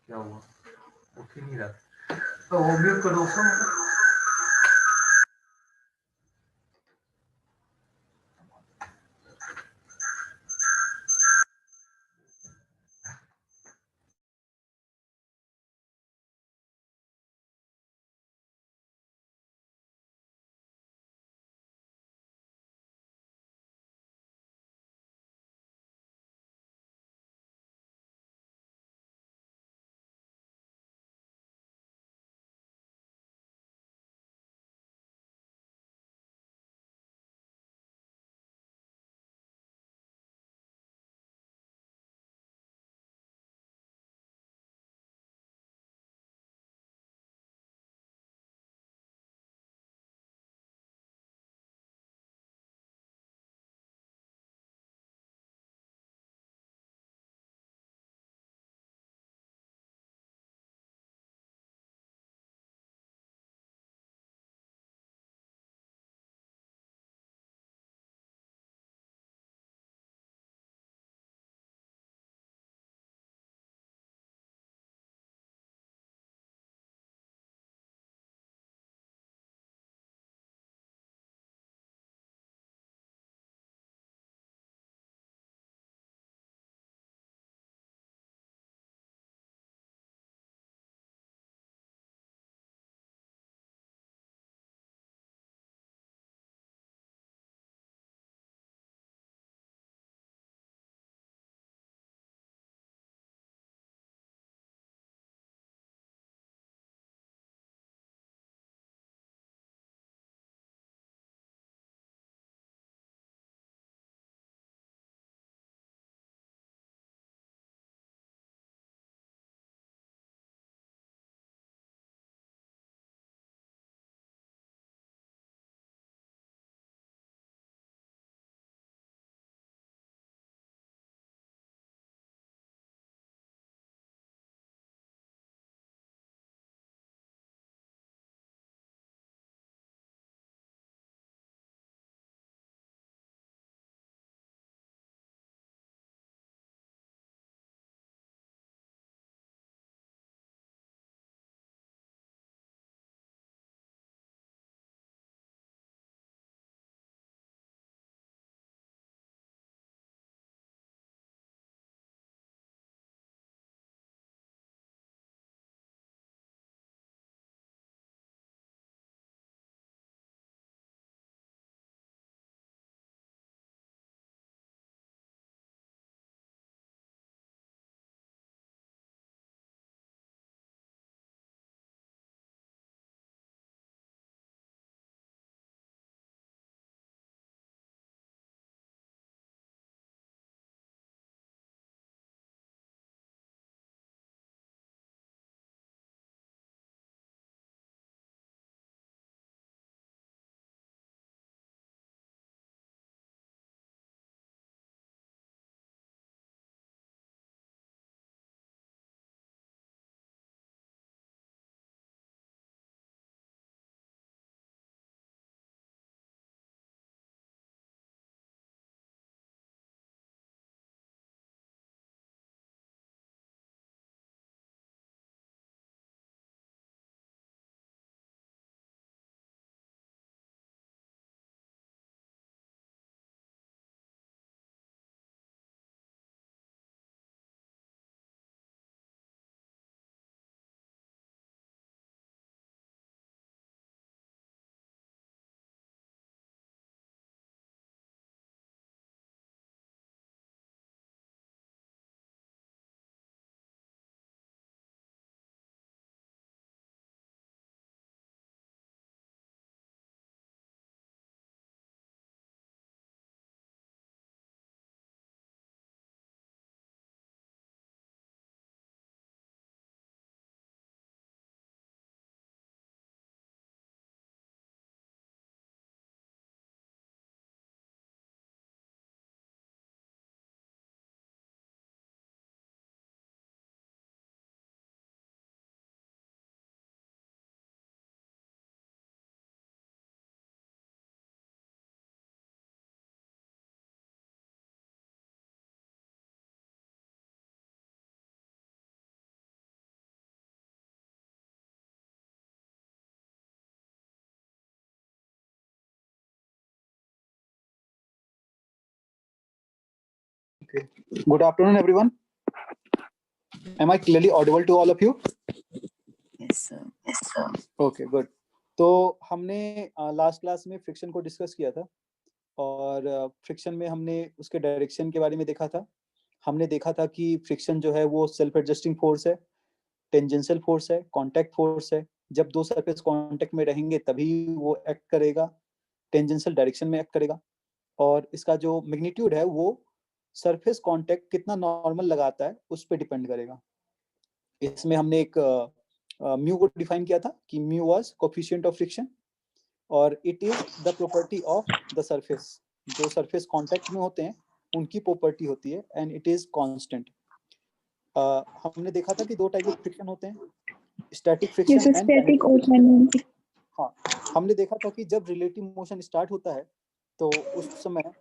क्या हुआ? उठ ही नहीं रहा। तो वो म्यूट कर दो उसको। Okay. Good afternoon, everyone. Am I clearly audible to all of you? Yes, sir. Yes, sir. Okay, good. तो हमने लास्ट क्लास में फ्रिक्शन को डिस्कस किया था और फ्रिक्शन में हमने उसके डायरेक्शन के बारे में देखा था। हमने देखा था कि फ्रिक्शन जो है वो सेल्फ एडजस्टिंग फोर्स है, टेंजेंशियल फोर्स है, कांटेक्ट फोर्स है। जब दो सरफेस कांटेक्ट में रहेंगे तभी वो एक्ट करेगा, टेंजेंशियल डायरेक्शन में एक्ट करेगा। और इसका जो मैग्नीट्यूड है वो सरफेस कांटेक्ट कितना नॉर्मल लगाता है उस पर डिपेंड करेगा। इसमें हमने एक म्यू को डिफाइन किया था कि mu was coefficient of friction और it is the property of the surface. जो सरफेस कांटेक्ट में होते हैं उनकी प्रॉपर्टी होती है एंड इट इज कांस्टेंट। हमने देखा था कि दो टाइप के फ्रिक्शन होते हैं, स्टैटिक फ्रिक्शन एंड स्टैटिक और काइनेटिक। हाँ, हमने देखा था कि जब रिलेटिव मोशन स्टार्ट होता है तो उस समय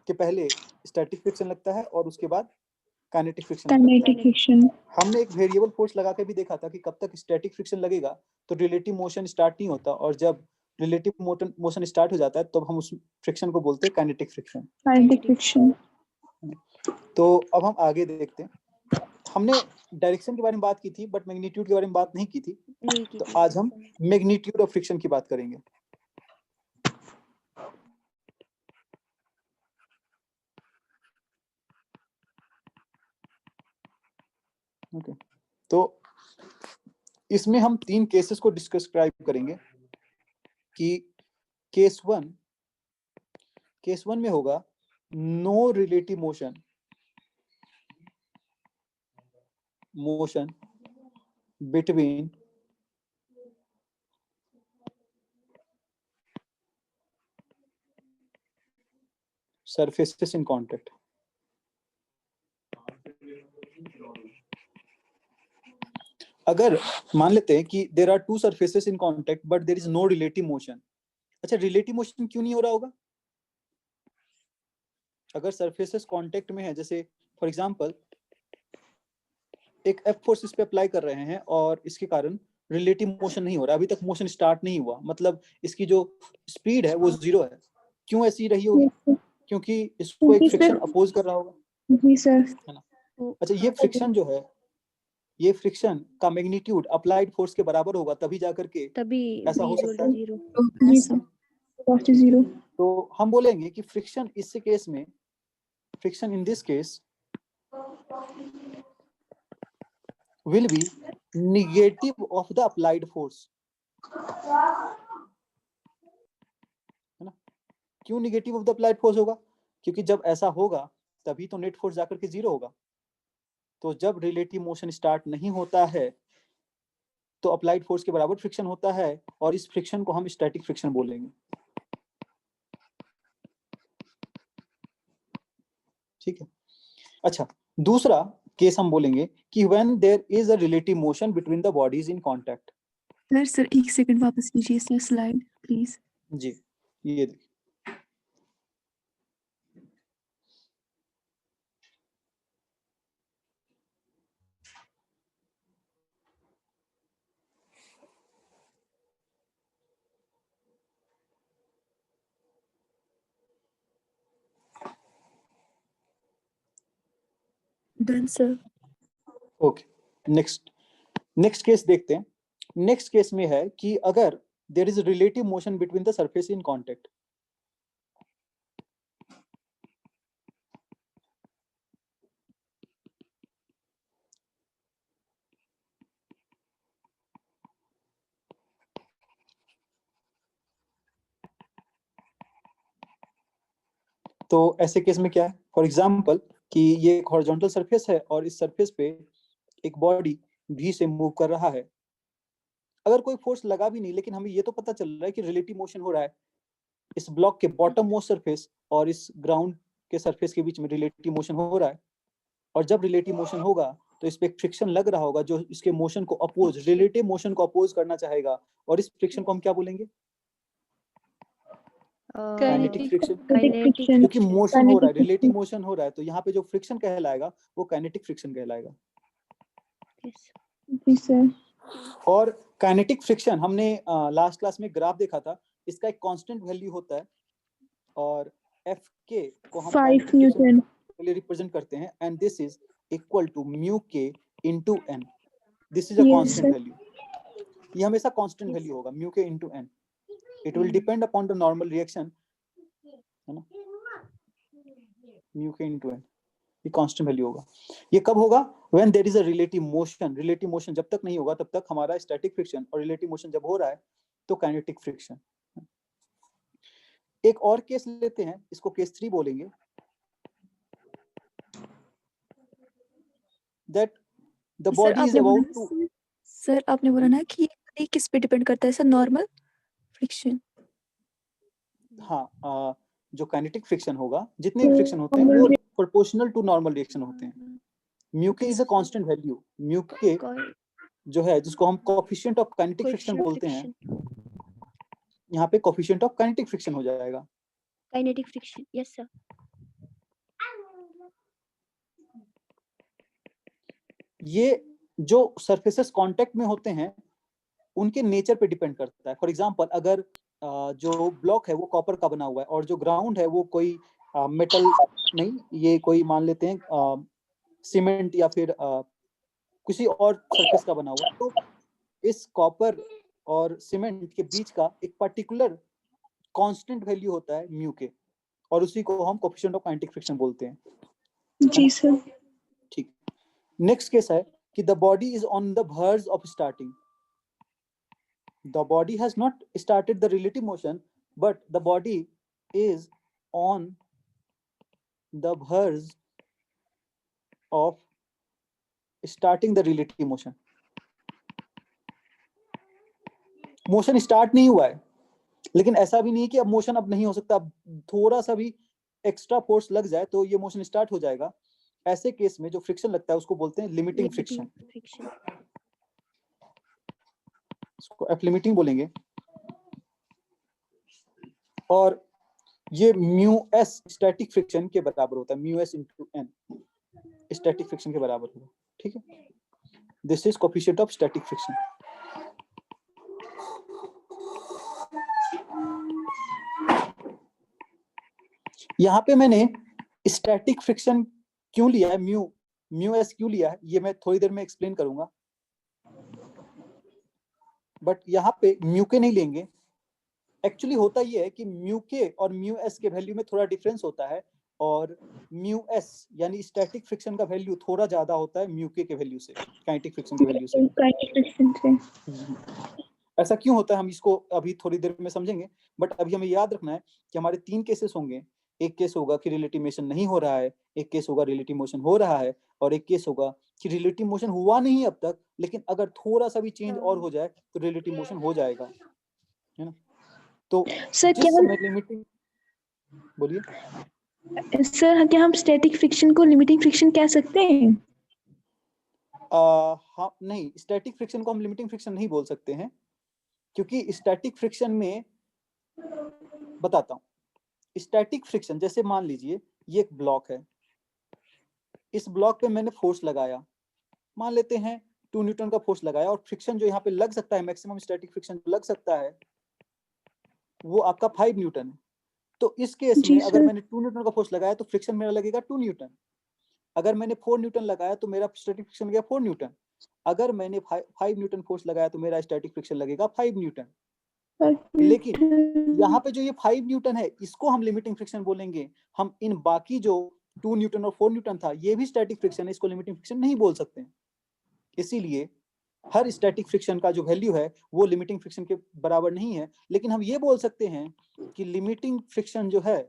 के पहले स्टैटिक फ्रिक्शन लगता है और उसके बाद काइनेटिक फ्रिक्शन लगता है। Kinetic friction. हमने एक वेरिएबल फोर्स लगा के भी देखा था कि कब तक स्टैटिक फ्रिक्शन लगेगा तो रिलेटिव मोशन स्टार्ट नहीं होता, और जब रिलेटिव मोशन स्टार्ट हो जाता है तो हम उस फ्रिक्शन को बोलते हैं काइनेटिक फ्रिक्शन। Kinetic friction. तो अब हम आगे देखते हैं। हमने डायरेक्शन के बारे में बात की थी बट मैग्नीट्यूड के बारे में बात नहीं की थी, तो आज हम मैग्नीट्यूड ऑफ फ्रिक्शन की बात करेंगे। ओके, तो इसमें हम तीन केसेस को डिस्क्राइब करेंगे कि केस वन में होगा no relative motion between surfaces in contact. अगर मान लेते हैं कि there are two surfaces in contact but there is no relative motion. अच्छा, रिलेटिव मोशन क्यों नहीं हो रहा होगा? अगर सरफेसेस कांटेक्ट में है, जैसे फॉर एग्जांपल एक एफ फोर्स इस पे अप्लाई कर रहे हैं और इसके कारण रिलेटिव मोशन नहीं हो रहा, अभी तक मोशन स्टार्ट नहीं हुआ, मतलब इसकी जो स्पीड है वो जीरो है। क्यों ऐसी रही होगी? क्योंकि इसको एक फ्रिक्शन अपोज कर रहा होगा। जी सर। है ना? अच्छा, ये फ्रिक्शन जो है, ये फ्रिक्शन का मैग्नीट्यूड अप्लाइड फोर्स के बराबर होगा तभी जाकर के ऐसा हो सकता है। जी सर। जीरो। तो हम बोलेंगे कि फ्रिक्शन इस केस में, friction in this case will be negative of the applied force. है ना? क्यों negative of the applied force होगा? क्योंकि जब ऐसा होगा तभी तो नेट फोर्स जाकर के जीरो होगा। तो जब रिलेटिव मोशन स्टार्ट नहीं होता है तो अप्लाइड फोर्स के बराबर फ्रिक्शन होता है और इस फ्रिक्शन को हम स्टैटिक फ्रिक्शन बोलेंगे। ठीक है। अच्छा, दूसरा केस हम बोलेंगे कि when there is a relative motion between the bodies in contact. Sir एक सेकंड वापस कीजिए सर स्लाइड प्लीज। जी, ये देखिए, done sir. Okay, next case देखते हैं। नेक्स्ट केस में है कि अगर there is relative motion between the surface in contact. तो ऐसे केस में क्या है, फॉर एग्जांपल कि ये एक हॉरिजॉन्टल सरफेस है और इस सरफेस पे एक बॉडी भी से मूव कर रहा है। अगर कोई फोर्स लगा भी नहीं लेकिन हमें ये तो पता चल रहा है कि रिलेटिव मोशन हो रहा है। इस ब्लॉक के बॉटम मोस्ट सरफेस और इस ग्राउंड के सरफेस के बीच में रिलेटिव मोशन हो रहा है, और जब रिलेटिव मोशन होगा तो इस पे एक फ्रिक्शन लग रहा होगा जो इसके मोशन को अपोज, रिलेटिव मोशन को अपोज करना चाहेगा, और इस फ्रिक्शन को हम क्या बोलेंगे? Kinetic friction. क्योंकि मोशन हो रहा है, रिलेटिव मोशन हो रहा है, तो यहाँ पे जो फ्रिक्शन कहलाएगा वो काइनेटिक फ्रिक्शन कहलाएगा। जी सर। और काइनेटिक फ्रिक्शन हमने लास्ट क्लास में ग्राफ देखा था, इसका एक कांस्टेंट वैल्यू होता है और एफ के को हम 5 न्यूटन। लिए रिप्रेजेंट करते हैं, and this is equal to mu के into N. This is a Yes, constant sir. Value. ये हमेशा कांस्टेंट वैल्यू होगा, म्यू के into N. It will depend upon the normal reaction, है ना. म्यू के इनटू एन ये कांस्टेंट वैल्यू होगा. ये कब होगा? When there is a relative motion. Relative motion जब तक नहीं होगा तब तक हमारा स्टैटिक फ्रिक्शन, और रिलेटिव मोशन जब हो रहा है तो काइनेटिक फ्रिक्शन. एक और केस लेते हैं, इसको केस 3 बोलेंगे. That the body is about to. Sir आपने बोला ना कि ये किस पे डिपेंड करता है सर? Normal friction. हाँ, जो काइनेटिक फ्रिक्शन होगा, जितने भी फ्रिक्शन होते हैं वो प्रोपोर्शनल टू नॉर्मल रिएक्शन होते हैं. म्यू के is a constant value. Mu के जो है, जिसको हम कोएफिशिएंट ऑफ काइनेटिक फ्रिक्शन बोलते हैं, यहाँ पे कोएफिशिएंट ऑफ काइनेटिक फ्रिक्शन हो जाएगा. Kinetic friction. Yes sir. ये जो सरफेसेस कांटेक्ट में होते हैं उनके नेचर पे डिपेंड करता है. फॉर एग्जांपल, अगर जो ब्लॉक है वो कॉपर का बना हुआ है और जो ग्राउंड है वो कोई मेटल नहीं, ये कोई मान लेते हैं सीमेंट या फिर किसी और सरफेस का बना हुआ, तो इस कॉपर और सीमेंट के बीच का एक पर्टिकुलर कांस्टेंट वैल्यू होता है म्यू के, और उसी को हम कोएफिशिएंट ऑफ काइनेटिक फ्रिक्शन बोलते हैं. जी सर. ठीक. नेक्स्ट केस है कि the body is on the verge of starting. The body has not started the relative motion, but the body is on the verge of starting the relative motion. Motion start नहीं हुआ है, लेकिन ऐसा भी नहीं है कि अब मोशन अब नहीं हो सकता. अब थोड़ा सा भी एक्स्ट्रा फोर्स लग जाए तो ये मोशन स्टार्ट हो जाएगा. ऐसे केस में जो फ्रिक्शन लगता है उसको बोलते हैं लिमिटिंग फ्रिक्शन. इसको एफ लिमिटिंग बोलेंगे. और ये म्यू एस स्टैटिक फ्रिक्शन के बराबर होता है. Mu s into N static friction के बराबर होगा. ठीक है. This is coefficient of static friction. यहाँ पे मैंने स्टैटिक फ्रिक्शन क्यों लिया है, म्यू एस क्यों लिया है, ये मैं थोड़ी देर में एक्सप्लेन करूंगा. बट यहाँ पे म्यू के नहीं लेंगे. एक्चुअली होता ये है कि म्यू के और म्यू एस के वैल्यू में थोड़ा डिफरेंस होता है, और म्यू एस यानी स्टैटिक फ्रिक्शन का वैल्यू थोड़ा ज्यादा होता है म्यू के वैल्यू से, काइनेटिक फ्रिक्शन के वैल्यू से. ऐसा क्यों होता है हम इसको अभी थोड़ी देर में समझेंगे. बट अभी हमें याद रखना है कि हमारे 3 केसेस होंगे. एक केस होगा कि रिलेटिव मोशन नहीं हो रहा है, एक केस होगा रिलेटिव मोशन हो रहा है, और एक केस होगा कि रिलेटिव मोशन हुआ नहीं अब तक, लेकिन अगर थोड़ा सा भी चेंज और हो जाए तो रिलेटिव मोशन हो जाएगा, है ना. तो सर जिस समय लिमिटिंग, बोलिए सर, क्या हम स्टैटिक फ्रिक्शन को लिमिटिंग फ्रिक्शन कह सकते हैं? हाँ, नहीं, स्टैटिक फ्रिक्शन को हम लिमिटिंग फ्रिक्शन नहीं बोल सकते हैं, क्योंकि स्टैटिक फ्रिक्शन में बताता हूँ. स्टैटिक फ्रिक्शन, जैसे मान लीजिए ये एक ब्लॉक है, इस ब्लॉक पे मैंने फोर्स लगाया, मान लेते हैं 2 न्यूटन का फोर्स लगाया, और फ्रिक्शन जो यहाँ पे लग सकता है, मैक्सिमम स्टैटिक फ्रिक्शन लग सकता है वो आपका 5 न्यूटन है. तो इस केस में अगर मैंने 2 न्यूटन का फोर्स लगाया तो फ्रिक्शन मेरा लगेगा 2 न्यूटन. अगर मैंने 4 न्यूटन लगाया तो मेरा स्टैटिक फ्रिक्शन लगेगा 4 न्यूटन. अगर मैंने 5 न्यूटन फोर्स लगाया तो मेरा स्टैटिक फ्रिक्शन लगेगा 5 न्यूटन. लेकिन यहाँ पे जो ये 5 न्यूटन है इसको हम लिमिटिंग फ्रिक्शन बोलेंगे. हम इन बाकी जो 2 न्यूटन और 4 न्यूटन था ये भी स्टैटिक फ्रिक्शन है, इसको लिमिटिंग फ्रिक्शन नहीं बोल सकते हैं. इसीलिए हर स्टैटिक फ्रिक्शन का जो वैल्यू है वो लिमिटिंग फ्रिक्शन के बराबर नहीं है. लेकिन हम ये बोल सकते हैं कि लिमिटिंग फ्रिक्शन जो है,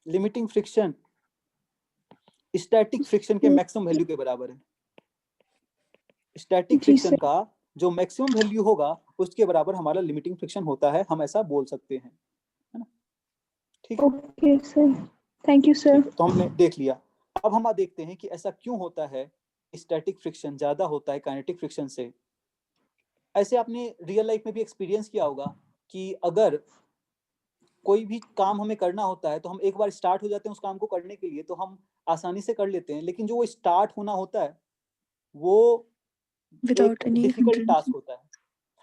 लिमिटिंग फ्रिक्शन स्टैटिक फ्रिक्शन के मैक्सिमम वैल्यू के बराबर है. स्टैटिक फ्रिक्शन का जो मैक्सिमम वैल्यू होगा उसके बराबर हमारा लिमिटिंग फ्रिक्शन होता है, हम ऐसा बोल सकते हैं, है ना. ठीक है. Okay sir, thank you sir. तो हमने देख लिया. अब हम देखते हैं कि ऐसा क्यों होता है, स्टैटिक फ्रिक्शन ज्यादा होता है काइनेटिक फ्रिक्शन से. ऐसे आपने रियल लाइफ में भी एक्सपीरियंस किया होगा कि अगर कोई भी काम हमें करना होता है तो हम एक बार स्टार्ट हो जाते हैं उस काम को करने के लिए, तो हम आसानी से कर लेते हैं, लेकिन जो वो स्टार्ट होना होता है वो विदाउट एनी डिफिकल्ट टास्क होता है.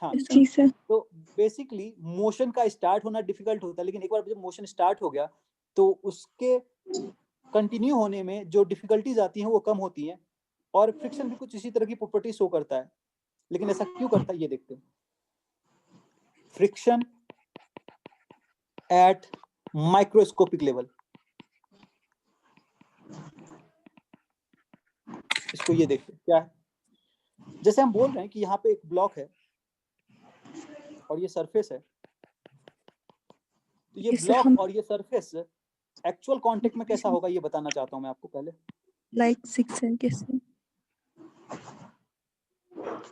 हाँ जी सर. तो बेसिकली मोशन का स्टार्ट होना डिफिकल्ट होता है, लेकिन एक बार जब मोशन स्टार्ट हो गया तो उसके कंटिन्यू होने में जो डिफिकल्टीज आती हैं वो कम होती हैं, और फ्रिक्शन भी कुछ इसी तरह की प्रॉपर्टी शो करता है। लेकिन ऐसा क्यों करता है ये देखते हैं। फ्रिक्शन एट माइक्रोस्कोपिक लेवल, इसको ये देखते हैं क्या है। जैसे हम बोल रहे हैं कि यहाँ पे एक ब्लॉक है और ये सरफेस है, तो ये Yes, sir, ब्लॉक और ये सरफेस एक्चुअल कांटेक्ट में कैसा होगा ये बताना चाहता हूँ मैं आपको पहले। like 6 and yes, sir.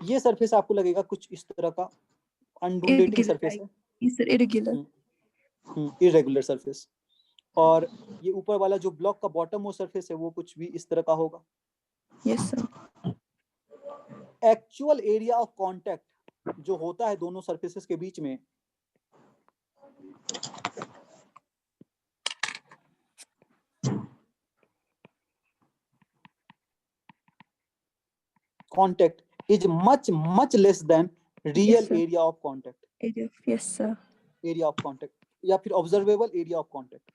ये सरफेस आपको लगेगा कुछ इस तरह का अनडुलेटिंग Irregular सरफेस type. है, Yes, sir, irregular. Irregular surface. और ये ऊपर वाला जो ब्लॉक का बॉटम वो सरफेस है वो कुछ भी इस तरह का होगा। Yes, sir. Actual area of contact जो होता है दोनों सरफेसेस के बीच में, contact is much less than real sir. Area of contact, Area. Yes, sir. Area of contact या फिर ऑब्जर्वेबल एरिया ऑफ कांटेक्ट।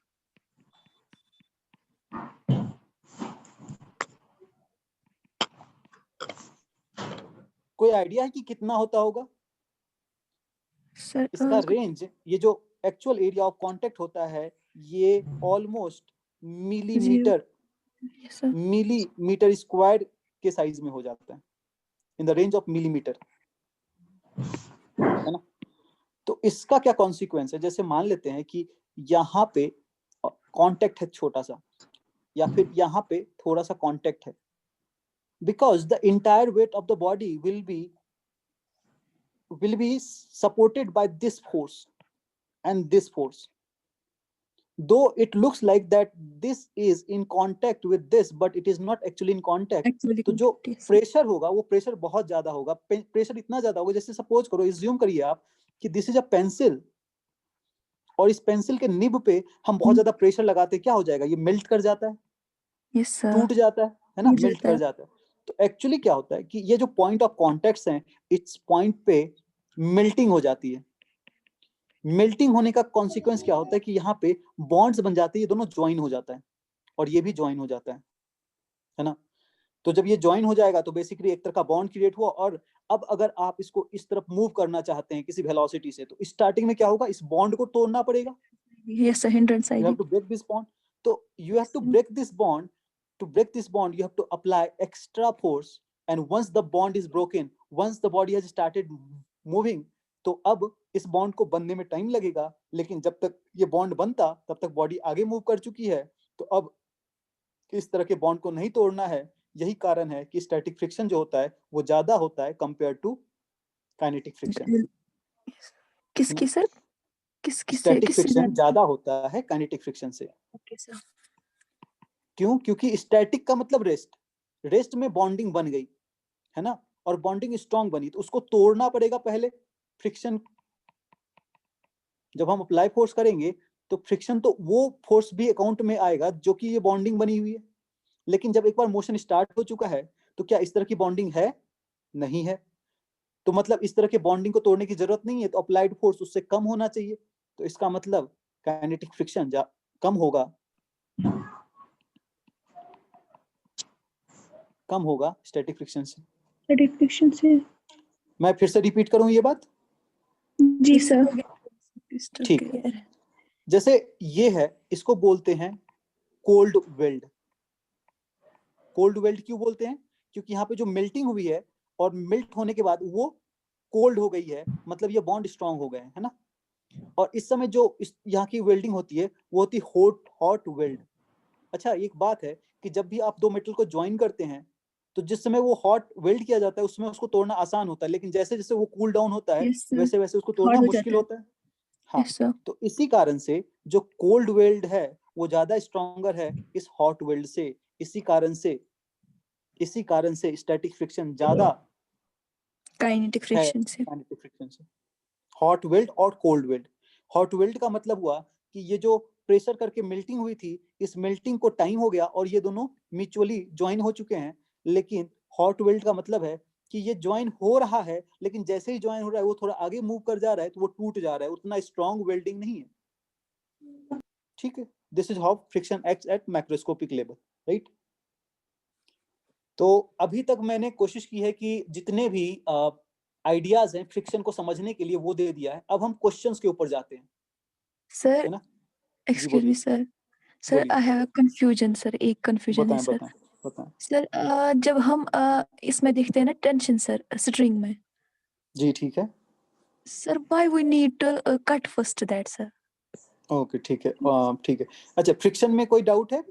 कोई आइडिया है कि कितना होता होगा Sir, इसका रेंज? ये जो एक्चुअल एरिया ऑफ कांटेक्ट होता है ये almost millimetre yes, sir. Millimetre square के साइज में हो जाता है, in the range of millimetre, है ना। तो इसका क्या कॉन्सिक्वेंस है? जैसे मान लेते हैं कि यहाँ पे कांटेक्ट है छोटा सा, या फिर यहाँ पे थोड़ा सा कांटेक्ट है, because the entire weight of the body will be supported by this force and this force. Though it looks like that this is in contact with this, but it is not actually in contact. Actually, तो जो yes, sir. Pressure होगा वो pressure बहुत ज्यादा होगा, pressure इतना ज्यादा होगा, जैसे सपोज करो, इज्यूम करिए आप कि दिस इज अ पेंसिल, और इस पेंसिल के निब पे हम बहुत ज्यादा प्रेशर लगाते हैं, क्या हो जाएगा? ये मेल्ट कर जाता है, Yes, sir. टूट जाता है ना, टूट मेल्ट जाता कर है। जाता है। तो एक्चुअली क्या होता है कि ये जो पॉइंट ऑफ कॉन्टेक्ट्स हैं, इस पॉइंट पे मेल्टिंग हो जाती है। मेल्टिंग होने का कॉन्सिक्वेंस क्या होता है कि यहाँ पे बॉन्ड्स बन जाते हैं, ये दोनों ज्वाइन हो जाता है और ये भी ज्वाइन हो जाता है ना। तो जब ये ज्वाइन हो जाएगा तो बेसिकली एक तरह का बॉन्ड क्रिएट हुआ, और अब अगर आप इसको इस तरफ मूव करना चाहते हैं किसी वेलोसिटी से, तो स्टार्टिंग में क्या होगा? इस बॉन्ड को तोड़ना पड़ेगा, Yes, sir. Hindrance you आएगी। have to break this bond. So you have to break this bond. To break this bond you have to apply extra force, and once the bond is broken, once the body has started moving, तो अब इस bond को बनने में time लगेगा, लेकिन जब तक ये बॉन्ड बनता तब तक बॉडी आगे मूव कर चुकी है। तो अब इस तरह के बॉन्ड को नहीं तोड़ना है। यही कारण है कि स्टैटिक फ्रिक्शन जो होता है वो ज्यादा होता है कंपेयर टू काइनेटिक फ्रिक्शन। किसकी सर? किससे स्टैटिक किससे फ्रिक्शन ज्यादा होता है काइनेटिक फ्रिक्शन से। Okay sir. क्यों? क्योंकि स्टैटिक का मतलब रेस्ट, रेस्ट में बॉन्डिंग बन गई है ना, और बॉन्डिंग स्ट्रांग बनी, तो उसको तोड़ना पड़ेगा पहले। फ्रिक्शन जब हम अप्लाई फोर्स करेंगे तो फ्रिक्शन तो वो फोर्स भी अकाउंट में आएगा जो कि ये बॉन्डिंग बनी हुई है। लेकिन जब एक बार मोशन स्टार्ट हो चुका है तो क्या इस तरह की बॉन्डिंग है? नहीं है। तो मतलब इस तरह के बॉन्डिंग को तोड़ने की जरूरत नहीं है, तो अप्लाइड फोर्स उससे कम होना चाहिए। तो इसका मतलब काइनेटिक फ्रिक्शन कम होगा, कम होगा स्टैटिक फ्रिक्शन से। स्टैटिक फ्रिक्शन से। मैं फिर से रिपीट करूं ये बात? जी सर। ठीक है। जैसे ये है, इसको बोलते हैं कोल्ड वेल्ड। कोल्ड वेल्ड क्यों बोलते हैं? क्योंकि यहाँ पे जो मेल्टिंग हुई है और मेल्ट होने के बाद वो कोल्ड हो गई है, मतलब ये बॉन्ड स्ट्रांग हो गए है ना। और इस समय जो यहाँ की वेल्डिंग होती है वो होती है हॉट वेल्ड। अच्छा, एक बात है कि जब भी आप दो मेटल को ज्वाइन करते हैं तो जिस समय वो हॉट वेल्ड किया जाता है उसमें उसको तोड़ना आसान होता है, लेकिन जैसे जैसे वो कूल डाउन होता है वैसे वैसे उसको तोड़ना मुश्किल होता है। हाँ, तो इसी कारण से जो कोल्ड वेल्ड है वो ज्यादा स्ट्रॉन्गर है इस हॉट वेल्ड से। इसी कारण से स्टैटिक फ्रिक्शन ज्यादा काइनेटिक फ्रिक्शन से। काइनेटिक फ्रिक्शन से। हॉट वेल्ड और कोल्ड वेल्ड। हॉट वेल्ड का मतलब हुआ कि ये जो प्रेशर करके मेल्टिंग हुई थी, इस मेल्टिंग को टाइम हो गया और ये दोनों म्यूचुअली ज्वाइन हो चुके हैं। लेकिन हॉट वेल्ड का मतलब है कि ये ज्वाइन हो रहा है, लेकिन जैसे ही ज्वाइन हो रहा है वो थोड़ा आगे मूव कर जा रहा है तो वो टूट जा रहा है, उतना स्ट्रॉन्ग वेल्डिंग नहीं है। ठीक है, this is how friction acts at macroscopic level, right. तो अभी तक मैंने कोशिश की है कि जितने भी आइडियाज हैं फ्रिक्शन को समझने के लिए वो दे दिया है। अब हम क्वेश्चंस के ऊपर जाते हैं, सर है ना। जी एक्सक्यूज बोलिए मी सर, सर बोलिए, आई हैव कंफ्यूजन सर, एक कंफ्यूजन है बताएं सर। बताएं बताएं। सर जब हम इसमें देखते हैं ना टेंशन सर स्ट्रिंग में, जी ठीक है, sir why we need to cut first that sir? Okay ठीक है, ठीक है। अच्छा, फ्रिक्शन में कोई डाउट है?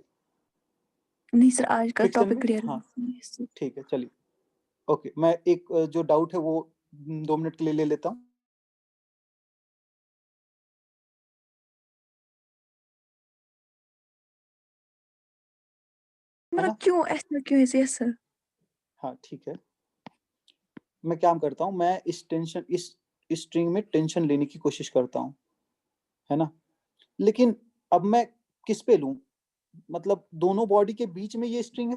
नहीं सर, आज का फ्रिक्शन टॉपिक में, क्लियर हाँ है। ठीक है, चलिए ओके। मैं एक जो डाउट है वो 2 मिनट के लिए ले लेता हूँ। है मतलब ना, क्यों ऐसा क्यों है सर? हाँ ठीक है। मैं क्या करता हूँ, मैं इस स्ट्रिंग में टेंशन लेने की कोशिश करता हूँ, है ना। लेकिन अब मैं किस पे लूं, मतलब दोनों बॉडी के बीच में ये स्ट्रिंग है,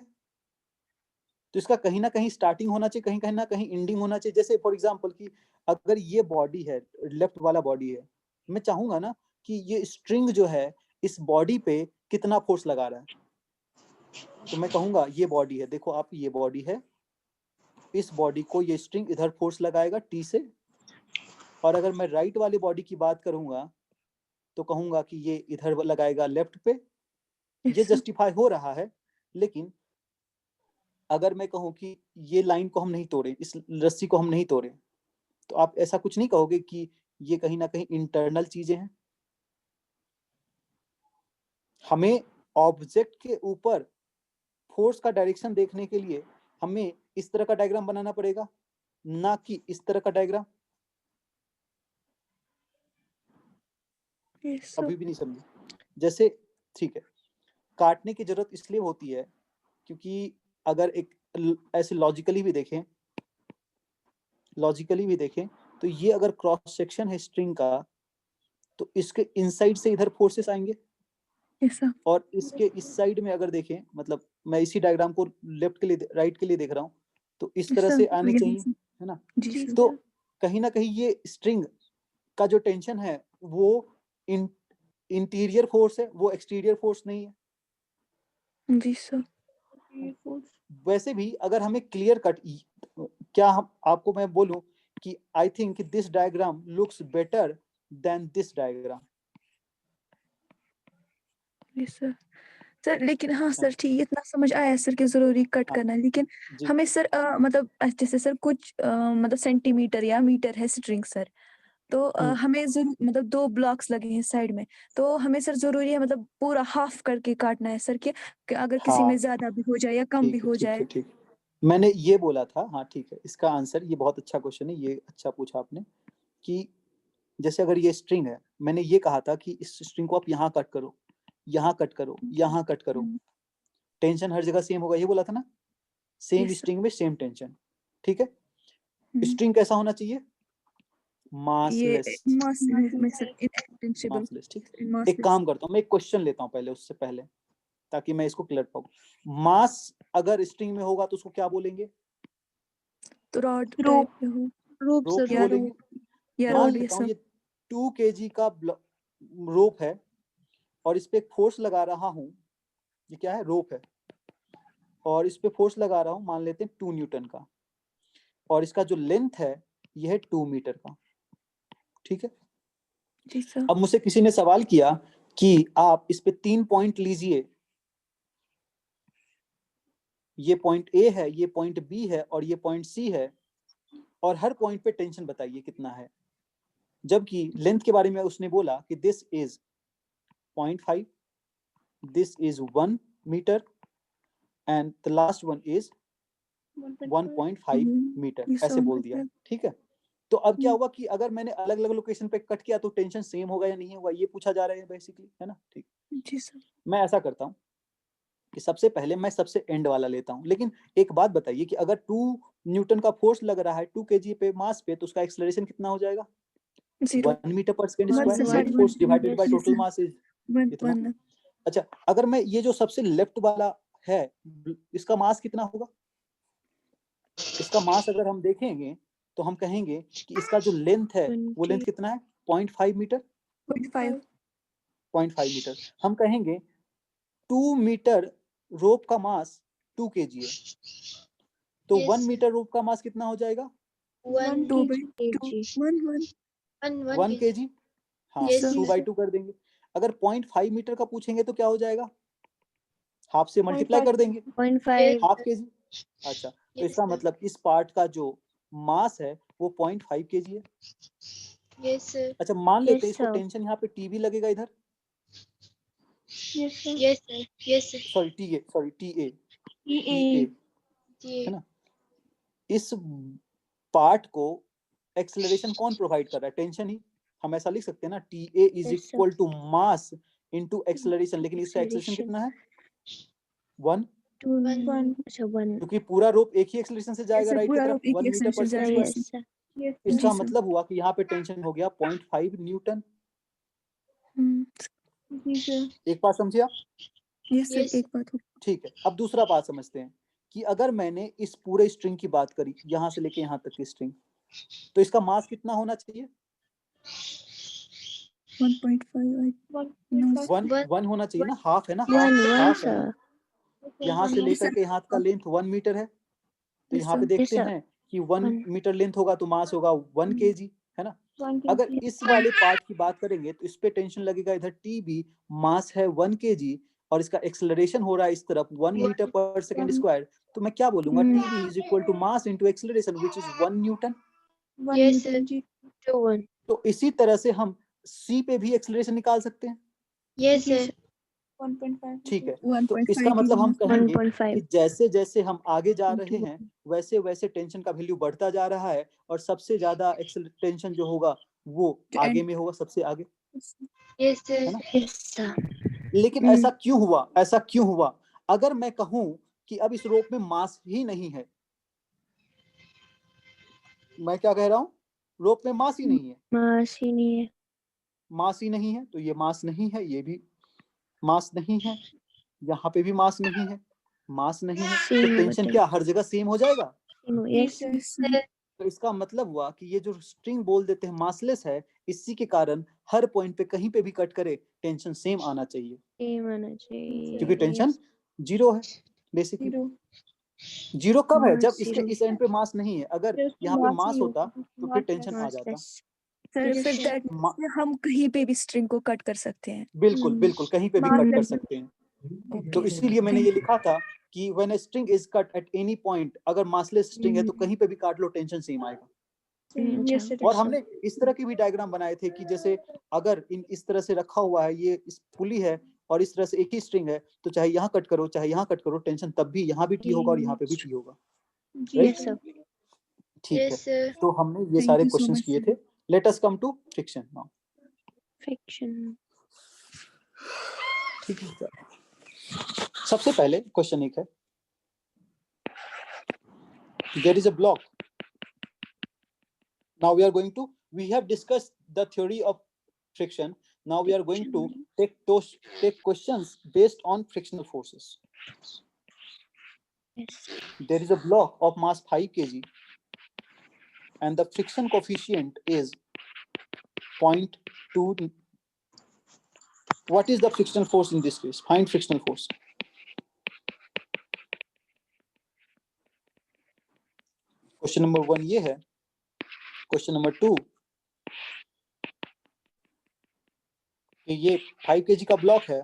तो इसका कहीं ना कहीं स्टार्टिंग होना चाहिए, कहीं ना कहीं एंडिंग होना चाहिए। जैसे फॉर एग्जांपल कि अगर ये बॉडी है, लेफ्ट वाला बॉडी है, मैं चाहूंगा ना कि ये स्ट्रिंग जो है इस बॉडी पे कितना फोर्स लगा रहा है। तो मैं कहूंगा ये बॉडी है, देखो आप, ये बॉडी है, इस बॉडी को ये स्ट्रिंग इधर फोर्स लगाएगा टी से। और अगर मैं राइट वाली बॉडी की बात करूंगा तो कहूंगा कि ये इधर लगाएगा लेफ्ट पे। ये जस्टिफाई हो रहा है। लेकिन अगर मैं कहूं कि ये लाइन को हम नहीं तोड़े, इस रस्सी को हम नहीं तोड़े, तो आप ऐसा कुछ नहीं कहोगे कि ये कहीं ना कहीं इंटरनल चीजें हैं। हमें ऑब्जेक्ट के ऊपर फोर्स का डायरेक्शन देखने के लिए हमें इस तरह का डायग्राम बनाना पड़ेगा, ना कि इस तरह का डायग्राम। अभी भी नहीं समझे? जैसे ठीक है, काटने की जरूरत इसलिए होती है क्योंकि अगर एक ऐसे लॉजिकली भी देखें तो ये अगर क्रॉस सेक्शन है स्ट्रिंग का, तो इसके इनसाइड से इधर फोर्सेस आएंगे, ऐसा और इसके इस साइड में अगर देखें, मतलब मैं इसी डायग्राम को लेफ्ट के लिए राइट के लिए देख रहा हूँ, तो इस तरह से आने चाहिए, है ना। जी सर। तो कहीं ना कहीं ये स्ट्रिंग का जो टेंशन है वो इंटीरियर फोर्स है, वो एक्सटीरियर फोर्स नहीं है। जी सर। वैसे भी अगर हमें क्लियर कट, क्या हम आपको मैं बोलूं कि I think this diagram looks better than this diagram. Sir sir लेकिन हाँ सर ठीक, इतना समझ आया सर कि जरूरी कट हाँ, करना है, लेकिन जी हमें सर मतलब जैसे सर कुछ मतलब सेंटीमीटर या मीटर है स्ट्रिंग सर, तो हमें मतलब 2 ब्लॉक्स लगे हैं साइड में, तो हमें सर जरूरी है मतलब पूरा हाफ करके काटना है सर कि अगर किसी में हाँ ज्यादा भी हो जाए या कम भी ठीक है हो ठीक जाए। है ठीक है, मैंने ये बोला था। हाँ ठीक है, इसका आंसर, ये बहुत अच्छा क्वेश्चन है, ये अच्छा पूछा आपने कि जैसे अगर ये स्ट्रिंग है, मैंने ये कहा था कि इस स्ट्रिंग को आप यहाँ कट करो, यहाँ कट करो, यहाँ कट करो, टेंशन हर जगह सेम होगा, ये बोला था ना। Same yes sir. स्ट्रिंग में सेम टेंशन, ठीक है। स्ट्रिंग कैसा होना चाहिए? ये मासलेस, मास में सर इंटेंसिबल मासलेस, ठीक है। एक मासलेस। काम करता हूँ, मैं एक क्वेश्चन लेता हूँ पहले, उससे पहले, ताकि मैं इसको क्लियर पाऊँ। मास अगर स्ट्रिंग में होगा तो उसको क्या बोलेंगे? तो रॉड रोप टाइप हो रोप रोप सर, या बोलेंगे। या मान रॉड, लेता यस हूँ सर। ये 2 kg का रोप है, और इस पे फोर्स लगा रहा हूँ, ये क्या है? रोप है, और इस पे फोर्स लगा रहा हूँ, मान लेते हैं 2 न्यूटन का, और इसका जो लेंथ है ये है 2 मीटर का, ठीक है। जी सर। अब मुझसे किसी ने सवाल किया कि आप इस पे 3 पॉइंट लीजिए, ये पॉइंट ए है, ये पॉइंट बी है, और ये पॉइंट सी है, और हर पॉइंट पे टेंशन बताइए कितना है। जबकि लेंथ के बारे में उसने बोला कि this is 0.5, this is 1 metre, and the last one is 1.5 metre, ये ऐसे सर बोल दिया, ठीक है। तो अब क्या हुआ कि अगर मैंने अलग अलग लोकेशन पे कट किया तो टेंशन सेम होगा या नहीं होगा, ये पूछा जा रहा है बेसिकली, है ना। ठीक, जी सर। मैं ऐसा करता हूँ कि सबसे पहले मैं सबसे एंड वाला लेता हूँ। लेकिन एक बात बताइए कि अगर 2 न्यूटन का फोर्स लग रहा है 2 kg पे मास पे, तो उसका एक्सेलरेशन कितना हो जाएगा? 0 1 मीटर पर second 1 square, sir, net force divided by total mass is 1 इतना। 1 अच्छा, अगर मैं ये जो सबसे लेफ्ट वाला है, इसका मास कितना होगा? इसका मास अगर हम देखेंगे तो हम कहेंगे कि इसका जो लेंथ है वो लेंथ कितना है? 0.5 मीटर। 0.5 0.5 मीटर। हम कहेंगे 2 मीटर रोप का मास 2 kg है, तो 1 मीटर रोप का मास कितना हो जाएगा? 1 2 by kg. 1 1 kg। हाँ, Yes, 2 sir. by 2 कर देंगे। अगर 0.5 मीटर का पूछेंगे तो क्या हो जाएगा? हाफ से मल्टीप्लाई कर देंगे, 0.5. हाफ के जी। अच्छा, तो इसका मतलब इस पार्ट का जो मास है वो 0.5 kg है। Yes, sir. अच्छा, मान लेते हैं Yes, इसको sir. टेंशन यहाँ पे टी भी लगेगा इधर, Yes, sir. Yes, sir. Yes, sir. Sorry T A, sorry T A है ना। इस पार्ट को एक्सेलरेशन कौन प्रोवाइड कर रहा है? टेंशन ही। हम ऐसा लिख सकते हैं ना, T A is Yes, sir. Equal to mass into acceleration, लेकिन इसका एक्सेलरेशन Acceleration. कितना है? 1, 1. अच्छा 1. क्योंकि पूरा रोप एक ही एक्सेलरेशन से जाएगा ऐसे राइट की पूरा तरफ, रोप एक 1 ही मीटर पर एक्सेलरेशन सेकंड जाएगा। स्क्वायर। Yes, sir. इसका जी, सर। मतलब हुआ कि यहाँ पे टेंशन हो गया 0.5 न्यूटन। एक बात समझे आप? Yes sir, Yes. एक बात हो। ठीक है, अब दूसरा बात समझते हैं कि अगर मैंने इस पूरे स्ट्रिंग की बात करी, यहाँ से लेके यहाँ तक की स्ट्रिंग, तो इसका मास कितना होना चाहिए? 1.5 no, 1 होना चाहिए ना, हाफ है ना, 1, हाफ है sir. ना। यहाँ से लेकर के यहाँ का लेंथ 1 मीटर है, तो Yes, यहाँ पे sir. देखते Yes, sir. हैं कि 1 One. मीटर लेंथ होगा तो मास होगा 1 kg, है ना। अगर इस वाले पार्ट की बात करेंगे तो इस पे टेंशन लगेगा, इधर टी बी, मास है 1 kg और इसका एक्सेलरेशन हो रहा है इस तरफ 1 मीटर पर सेकंड स्क्वायर, तो मैं क्या बोलूंगा? T B is equal to mass into acceleration which is 1 newton. Yes, sir. 2, 1. तो इसी तरह से हम सी पे भी एक्सेलरेशन निकाल सकते हैं। Yes, sir. ठीक है, तो 1.5 इसका मतलब हम कहेंगे 1.5. कि जैसे जैसे हम आगे जा रहे हैं वैसे वैसे टेंशन का वैल्यू बढ़ता जा रहा है और सबसे ज्यादा टेंशन जो होगा वो आगे में होगा, सबसे आगे। Yes, sir. है ना? Yes, sir. लेकिन ऐसा क्यों हुआ? ऐसा क्यों हुआ? अगर मैं कहूं कि अब इस रोप में मास ही नहीं है, मैं क्या कह रहा हूं? रोप में मास ही नहीं है, मास ही नहीं है. मास ही नहीं है, तो ये मास नहीं है, ये भी मास नहीं है, यहाँ पे भी मास नहीं है, मास नहीं है, तो Same टेंशन होता क्या हर जगह सेम हो जाएगा? है. Yes, sir. तो इसका मतलब हुआ कि ये जो स्ट्रिंग बोल देते हैं मासलेस है, इसी के कारण हर पॉइंट पे कहीं पे भी कट करे टेंशन सेम आना चाहिए, Same आना चाहिए. क्योंकि टेंशन जीरो है बेसिकली। जीरो कब है? जब इसके Zero. इस एंड पे मास नहीं है। अगर यहाँ पे मास होता तो फिर टेंशन आ जाता। Massless. सर Yes, फिर sir. दैट हम कहीं पे भी स्ट्रिंग को कट कर सकते हैं। बिल्कुल बिल्कुल, कहीं पे भी कट कर सकते हैं। तो Okay, इसीलिए मैंने ये लिखा था कि when a string is cut at any point, अगर मासलेस स्ट्रिंग है तो कहीं पे भी काट लो टेंशन सेम आएगा। और हमने इस तरह की भी डायग्राम बनाए थे कि जैसे अगर इस तरह से रखा हुआ है, ये इस पुली है और इस तरह से एक ही स्ट्रिंग है, तो चाहे यहाँ कट करो चाहे यहाँ कट करो, टेंशन तब भी यहाँ भी टी होगा और यहाँ पे भी टी होगा। Yes, sir. ठीक है, Yes, sir. तो हमने ये Thank सारे you so क्वेश्चंस much, किए sir. थे। Let us come to friction now. Friction. ठीक है, सबसे पहले क्वेश्चन एक है, there is a block. Now we are going to, we have discussed the theory of friction, now we are going to take questions based on frictional forces. Yes. There is a block of mass 5 kg and the friction coefficient is 0.2. What is the frictional force in this case? Find frictional force. Question number 1 ये है। Question number 2 कि ये 5 kg का block है,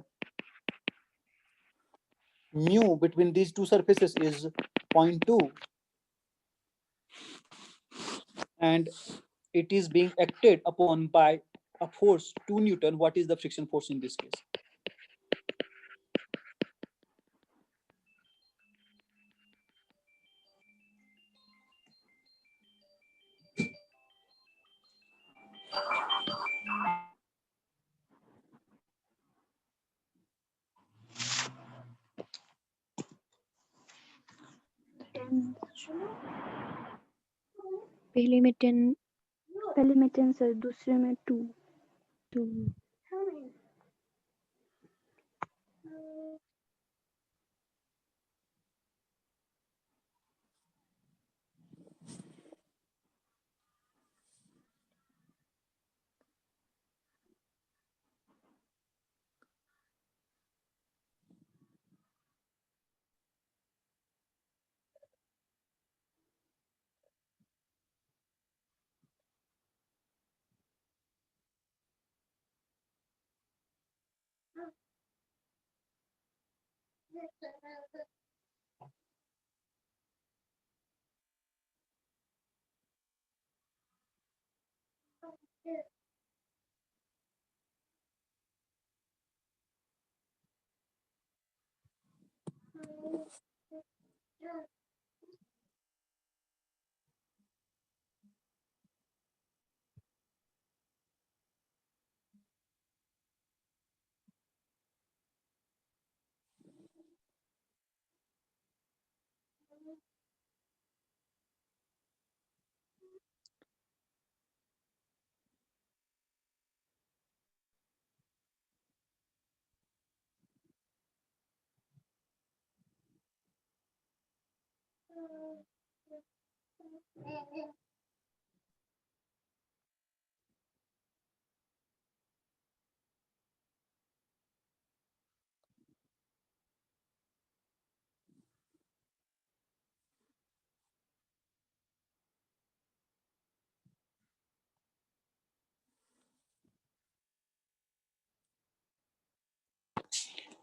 mu between these two surfaces is 0.2 and it is being acted upon by a force 2 Newton. What is the friction force in this case? पहले में 10 sir, दूसरे में 2.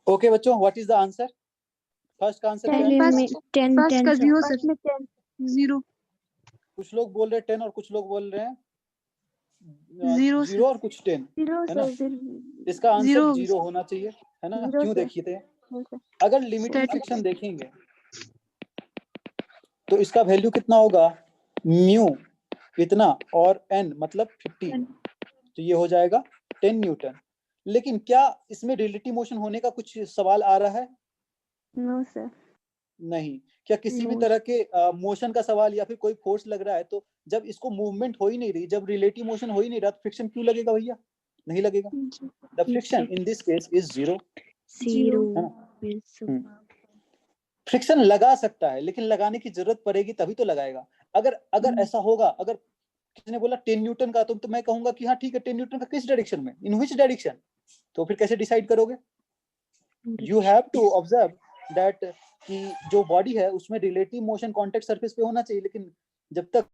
ओके बच्चों, what is the answer? First का answer क्या है? पहले में 10 फर्स्ट का 10 जीरो सर। सर, जीरो कुछ लोग बोल रहे हैं 10 और कुछ लोग बोल रहे हैं जीरो जीरो और कुछ 10, जीरो है ना? सर, इसका आंसर जीरो जीरो होना चाहिए, है ना? जीरो क्यों सर। देखिए थे, सर अगर लिमिटिंग Static. फ्रिक्शन देखेंगे तो इसका वैल्यू कितना होगा? म्यू इतना और n मतलब 50, तो ये हो जाएगा 10 न्यूटन। लेकिन क्या इसमें रिलेटिव मोशन होने का कुछ सवाल आ रहा है? No sir. नहीं। क्या किसी भी No, तरह के मोशन का सवाल या फिर कोई फोर्स लग रहा है, तो जब इसको मूवमेंट हो ही नहीं रही, जब रिलेटिव मोशन हो ही नहीं रहा, तो फ्रिक्शन क्यों लगेगा भैया? नहीं लगेगा। The friction in this case is zero, zero है ना? फ्रिक्शन लगा सकता है, लेकिन लगाने की जरूरत पड़ेगी तभी तो लगाएगा। अगर ऐसा होगा, अगर किसी ने बोला 10 न्यूटन का, तो मैं कहूंगा कि हाँ ठीक है, 10 न्यूटन का किस डायरेक्शन में, इन विच डायरेक्शन? तो फिर कैसे डिसाइड करोगे? You have to observe that कि जो बॉडी है उसमें रिलेटिव मोशन कांटेक्ट सरफेस पे होना चाहिए, लेकिन जब तक